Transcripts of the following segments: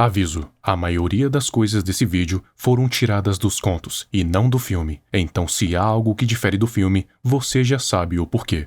Aviso, a maioria das coisas desse vídeo foram tiradas dos contos e não do filme, então se há algo que difere do filme, você já sabe o porquê.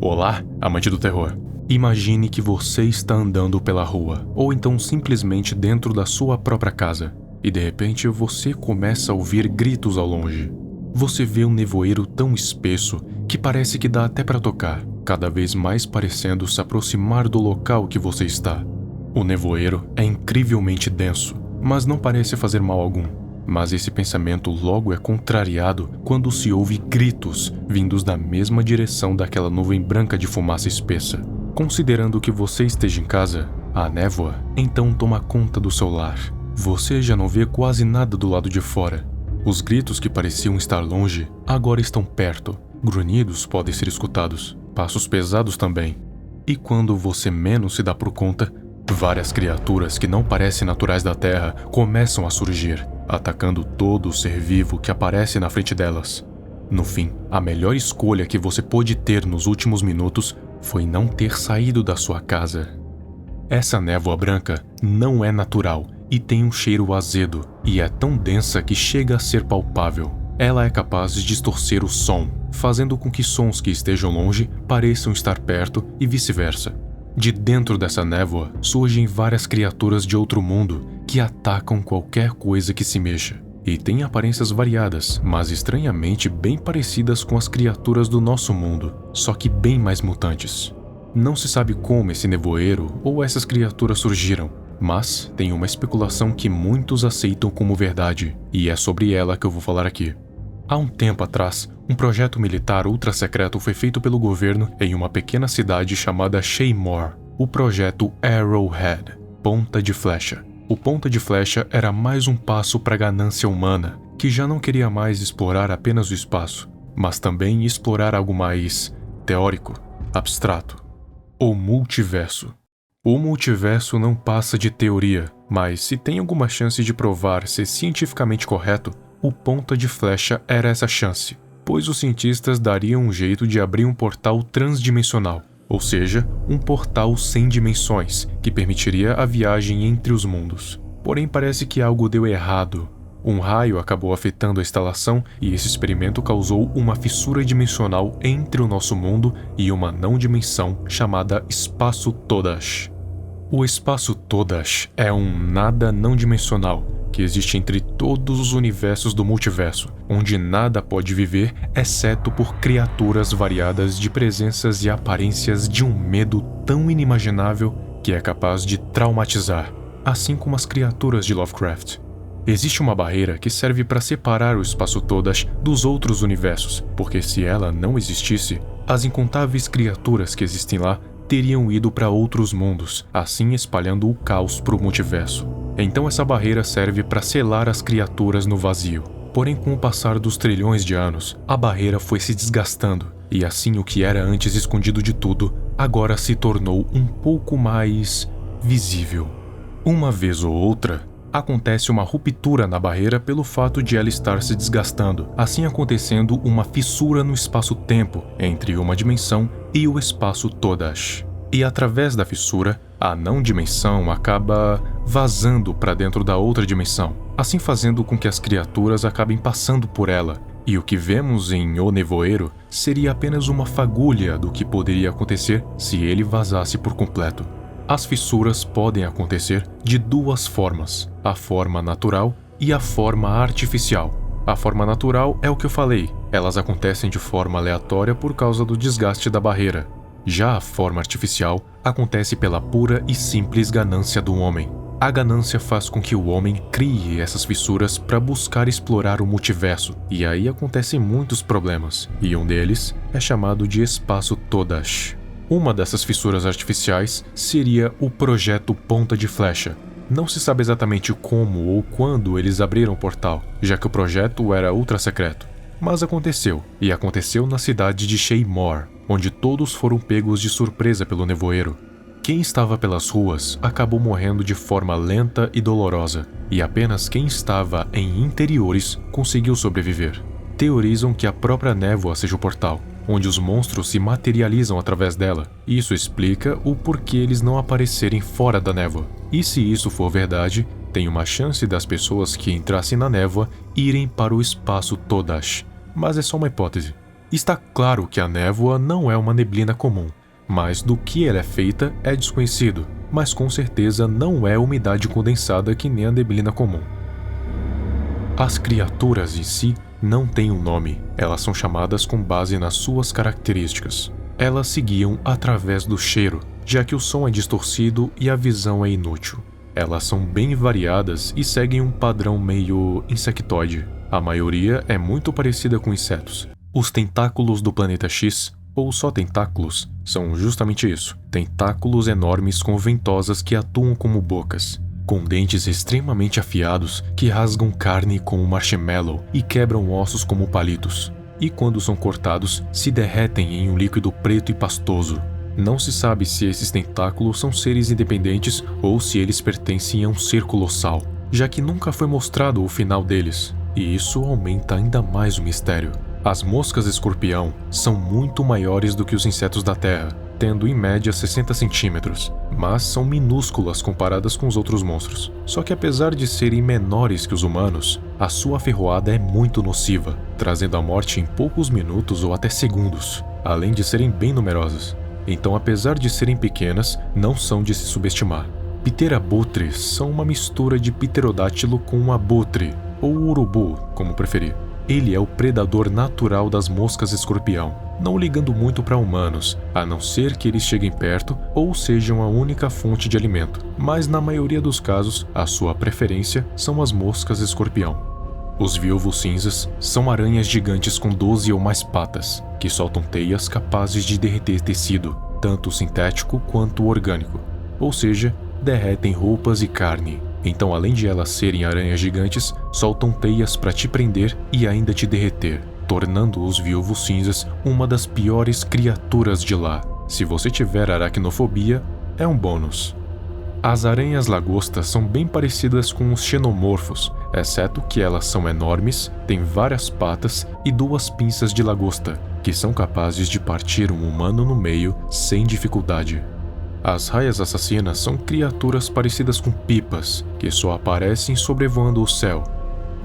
Olá, amante do terror. Imagine que você está andando pela rua, ou então simplesmente dentro da sua própria casa, e de repente você começa a ouvir gritos ao longe. Você vê um nevoeiro tão espesso que parece que dá até para tocar, cada vez mais parecendo se aproximar do local que você está. O nevoeiro é incrivelmente denso, mas não parece fazer mal algum. Mas esse pensamento logo é contrariado quando se ouve gritos vindos da mesma direção daquela nuvem branca de fumaça espessa. Considerando que você esteja em casa, a névoa então toma conta do seu lar. Você já não vê quase nada do lado de fora. Os gritos que pareciam estar longe agora estão perto. Grunhidos podem ser escutados, passos pesados também. E quando você menos se dá por conta, várias criaturas que não parecem naturais da Terra começam a surgir, atacando todo o ser vivo que aparece na frente delas. No fim, a melhor escolha que você pôde ter nos últimos minutos foi não ter saído da sua casa. Essa névoa branca não é natural e tem um cheiro azedo, e é tão densa que chega a ser palpável. Ela é capaz de distorcer o som, fazendo com que sons que estejam longe pareçam estar perto e vice-versa. De dentro dessa névoa surgem várias criaturas de outro mundo que atacam qualquer coisa que se mexa. E têm aparências variadas, mas estranhamente bem parecidas com as criaturas do nosso mundo, só que bem mais mutantes. Não se sabe como esse nevoeiro ou essas criaturas surgiram, mas tem uma especulação que muitos aceitam como verdade, e é sobre ela que eu vou falar aqui. Há um tempo atrás, um projeto militar ultra-secreto foi feito pelo governo em uma pequena cidade chamada Shaymore, o projeto Arrowhead, Ponta de Flecha. O Ponta de Flecha era mais um passo para a ganância humana, que já não queria mais explorar apenas o espaço, mas também explorar algo mais teórico, abstrato, o multiverso. O multiverso não passa de teoria, mas se tem alguma chance de provar ser cientificamente correto, o Ponta de Flecha era essa chance, pois os cientistas dariam um jeito de abrir um portal transdimensional, ou seja, um portal sem dimensões, que permitiria a viagem entre os mundos. Porém, parece que algo deu errado. Um raio acabou afetando a instalação e esse experimento causou uma fissura dimensional entre o nosso mundo e uma não-dimensão chamada Espaço Todash. O Espaço Todash é um nada não-dimensional que existe entre todos os universos do multiverso, onde nada pode viver exceto por criaturas variadas de presenças e aparências de um medo tão inimaginável que é capaz de traumatizar, assim como as criaturas de Lovecraft. Existe uma barreira que serve para separar o Espaço Todash dos outros universos, porque se ela não existisse, as incontáveis criaturas que existem lá teriam ido para outros mundos, assim espalhando o caos para o multiverso. Então essa barreira serve para selar as criaturas no vazio. Porém, com o passar dos trilhões de anos, a barreira foi se desgastando, e assim o que era antes escondido de tudo, agora se tornou um pouco mais visível. Uma vez ou outra, acontece uma ruptura na barreira pelo fato de ela estar se desgastando, assim acontecendo uma fissura no espaço-tempo entre uma dimensão e o Espaço Todash. E através da fissura, a não-dimensão acaba vazando para dentro da outra dimensão, assim fazendo com que as criaturas acabem passando por ela. E o que vemos em O Nevoeiro seria apenas uma fagulha do que poderia acontecer se ele vazasse por completo. As fissuras podem acontecer de duas formas, a forma natural e a forma artificial. A forma natural é o que eu falei, elas acontecem de forma aleatória por causa do desgaste da barreira. Já a forma artificial acontece pela pura e simples ganância do homem. A ganância faz com que o homem crie essas fissuras para buscar explorar o multiverso, e aí acontecem muitos problemas, e um deles é chamado de Espaço Todash. Uma dessas fissuras artificiais seria o Projeto Ponta de Flecha. Não se sabe exatamente como ou quando eles abriram o portal, já que o projeto era ultra secreto. Mas aconteceu, e aconteceu na cidade de Shaymore, onde todos foram pegos de surpresa pelo nevoeiro. Quem estava pelas ruas acabou morrendo de forma lenta e dolorosa, e apenas quem estava em interiores conseguiu sobreviver. Teorizam que a própria névoa seja o portal, onde os monstros se materializam através dela. Isso explica o porquê eles não aparecerem fora da névoa. E se isso for verdade, tem uma chance das pessoas que entrassem na névoa irem para o espaço Todash. Mas é só uma hipótese. Está claro que a névoa não é uma neblina comum, mas do que ela é feita é desconhecido, mas com certeza não é umidade condensada que nem a neblina comum. As criaturas em si não têm um nome, elas são chamadas com base nas suas características. Elas se guiam através do cheiro, já que o som é distorcido e a visão é inútil. Elas são bem variadas e seguem um padrão meio insectoide. A maioria é muito parecida com insetos. Os tentáculos do planeta X, ou só tentáculos, são justamente isso: tentáculos enormes com ventosas que atuam como bocas, com dentes extremamente afiados que rasgam carne como marshmallow e quebram ossos como palitos, e quando são cortados, se derretem em um líquido preto e pastoso. Não se sabe se esses tentáculos são seres independentes ou se eles pertencem a um ser colossal, já que nunca foi mostrado o final deles, e isso aumenta ainda mais o mistério. As moscas escorpião são muito maiores do que os insetos da Terra, tendo em média 60 centímetros, mas são minúsculas comparadas com os outros monstros. Só que apesar de serem menores que os humanos, a sua ferroada é muito nociva, trazendo a morte em poucos minutos ou até segundos, além de serem bem numerosas. Então, apesar de serem pequenas, não são de se subestimar. Pterabutres são uma mistura de pterodátilo com um abutre, ou urubu, como preferir. Ele é o predador natural das moscas escorpião, não ligando muito para humanos, a não ser que eles cheguem perto ou sejam a única fonte de alimento. Mas na maioria dos casos, a sua preferência são as moscas escorpião. Os Vilvos Cinzas são aranhas gigantes com 12 ou mais patas, que soltam teias capazes de derreter tecido, tanto sintético quanto orgânico, ou seja, derretem roupas e carne. Então, além de elas serem aranhas gigantes, soltam teias para te prender e ainda te derreter, tornando os Vilvos Cinzas uma das piores criaturas de lá. Se você tiver aracnofobia, é um bônus. As aranhas lagostas são bem parecidas com os xenomorfos, exceto que elas são enormes, têm várias patas e 2 pinças de lagosta, que são capazes de partir um humano no meio sem dificuldade. As raias assassinas são criaturas parecidas com pipas, que só aparecem sobrevoando o céu,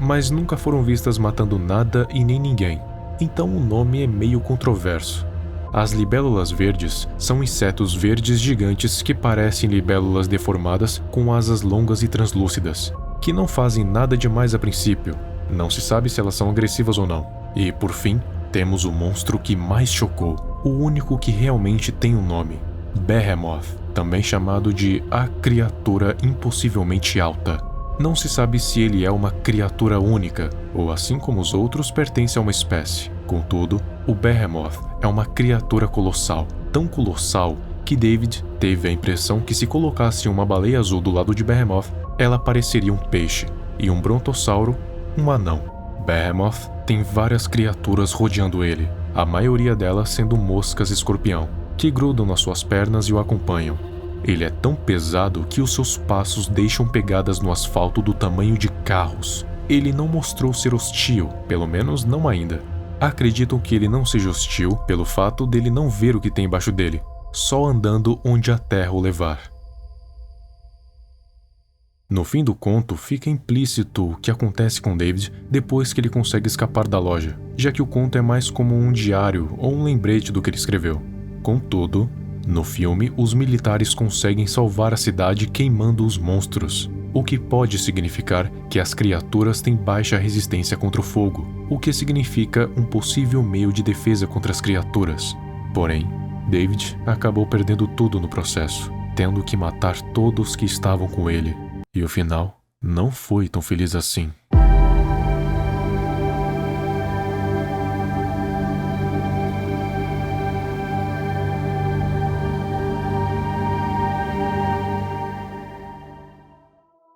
mas nunca foram vistas matando nada e nem ninguém, então o nome é meio controverso. As libélulas verdes são insetos verdes gigantes que parecem libélulas deformadas com asas longas e translúcidas, que não fazem nada demais a princípio, não se sabe se elas são agressivas ou não. E por fim, temos o monstro que mais chocou, o único que realmente tem um nome: Behemoth, também chamado de a criatura impossivelmente alta. Não se sabe se ele é uma criatura única, ou assim como os outros pertence a uma espécie. Contudo, o Behemoth é uma criatura colossal, tão colossal que David teve a impressão que se colocasse uma baleia azul do lado de Behemoth, ela pareceria um peixe, e um brontossauro, um anão. Behemoth tem várias criaturas rodeando ele, a maioria delas sendo moscas escorpião, que grudam nas suas pernas e o acompanham. Ele é tão pesado que os seus passos deixam pegadas no asfalto do tamanho de carros. Ele não mostrou ser hostil, pelo menos não ainda. Acreditam que ele não seja hostil pelo fato dele não ver o que tem embaixo dele, só andando onde a terra o levar. No fim do conto, fica implícito o que acontece com David depois que ele consegue escapar da loja, já que o conto é mais como um diário ou um lembrete do que ele escreveu. Contudo, no filme, os militares conseguem salvar a cidade queimando os monstros, o que pode significar que as criaturas têm baixa resistência contra o fogo, o que significa um possível meio de defesa contra as criaturas. Porém, David acabou perdendo tudo no processo, tendo que matar todos que estavam com ele, e o final não foi tão feliz assim.